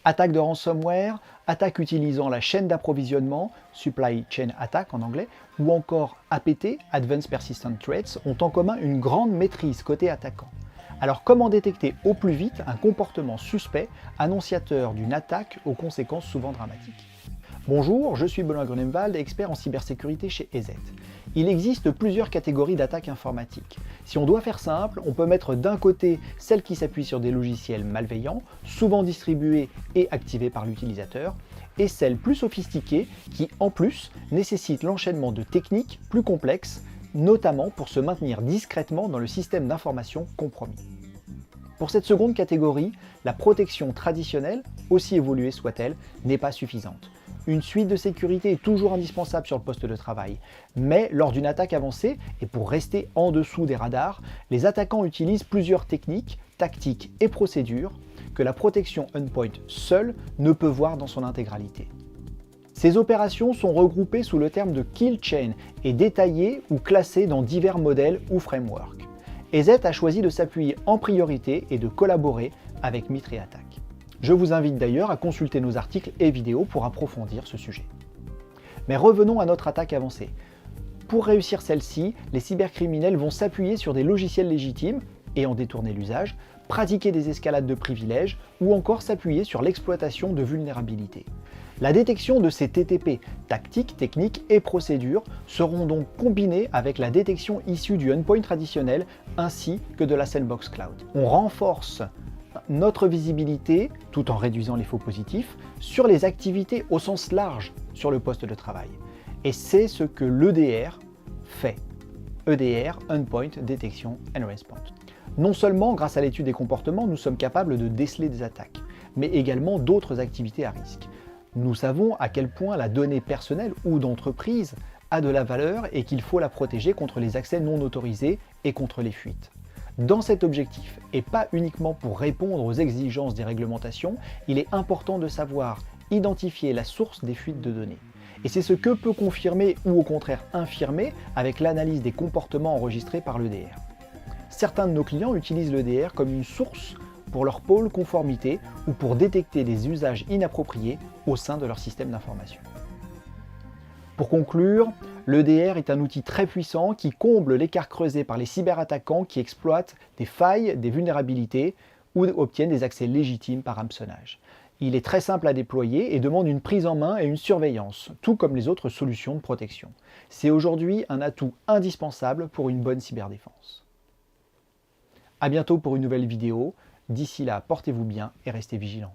Attaque de ransomware, attaque utilisant la chaîne d'approvisionnement, Supply Chain Attack en anglais, ou encore APT, Advanced Persistent Threats, ont en commun une grande maîtrise côté attaquant. Alors comment détecter au plus vite un comportement suspect annonciateur d'une attaque aux conséquences souvent dramatiques? Bonjour, je suis Benoît Grunemwald, expert en cybersécurité chez EZ. Il existe plusieurs catégories d'attaques informatiques. Si on doit faire simple, on peut mettre d'un côté celles qui s'appuient sur des logiciels malveillants, souvent distribués et activés par l'utilisateur, et celles plus sophistiquées qui, en plus, nécessitent l'enchaînement de techniques plus complexes, notamment pour se maintenir discrètement dans le système d'information compromis. Pour cette seconde catégorie, la protection traditionnelle, aussi évoluée soit-elle, n'est pas suffisante. Une suite de sécurité est toujours indispensable sur le poste de travail, mais lors d'une attaque avancée, et pour rester en dessous des radars, les attaquants utilisent plusieurs techniques, tactiques et procédures que la protection endpoint seule ne peut voir dans son intégralité. Ces opérations sont regroupées sous le terme de kill chain et détaillées ou classées dans divers modèles ou frameworks. EZ a choisi de s'appuyer en priorité et de collaborer avec Mitre et Attack. Je vous invite d'ailleurs à consulter nos articles et vidéos pour approfondir ce sujet. Mais revenons à notre attaque avancée. Pour réussir celle-ci, les cybercriminels vont s'appuyer sur des logiciels légitimes et en détourner l'usage, pratiquer des escalades de privilèges ou encore s'appuyer sur l'exploitation de vulnérabilités. La détection de ces TTP, tactiques, techniques et procédures, seront donc combinées avec la détection issue du endpoint traditionnel ainsi que de la Sandbox Cloud. On renforce notre visibilité, tout en réduisant les faux positifs, sur les activités au sens large sur le poste de travail. Et c'est ce que l'EDR fait. EDR, Endpoint Detection and Response. Non seulement grâce à l'étude des comportements, nous sommes capables de déceler des attaques, mais également d'autres activités à risque. Nous savons à quel point la donnée personnelle ou d'entreprise a de la valeur et qu'il faut la protéger contre les accès non autorisés et contre les fuites. Dans cet objectif, et pas uniquement pour répondre aux exigences des réglementations, il est important de savoir identifier la source des fuites de données. Et c'est ce que peut confirmer ou au contraire infirmer avec l'analyse des comportements enregistrés par l'EDR. Certains de nos clients utilisent l'EDR comme une source pour leur pôle conformité ou pour détecter des usages inappropriés au sein de leur système d'information. Pour conclure, l'EDR est un outil très puissant qui comble l'écart creusé par les cyberattaquants qui exploitent des failles, des vulnérabilités ou obtiennent des accès légitimes par hameçonnage. Il est très simple à déployer et demande une prise en main et une surveillance, tout comme les autres solutions de protection. C'est aujourd'hui un atout indispensable pour une bonne cyberdéfense. A bientôt pour une nouvelle vidéo. D'ici là, portez-vous bien et restez vigilants.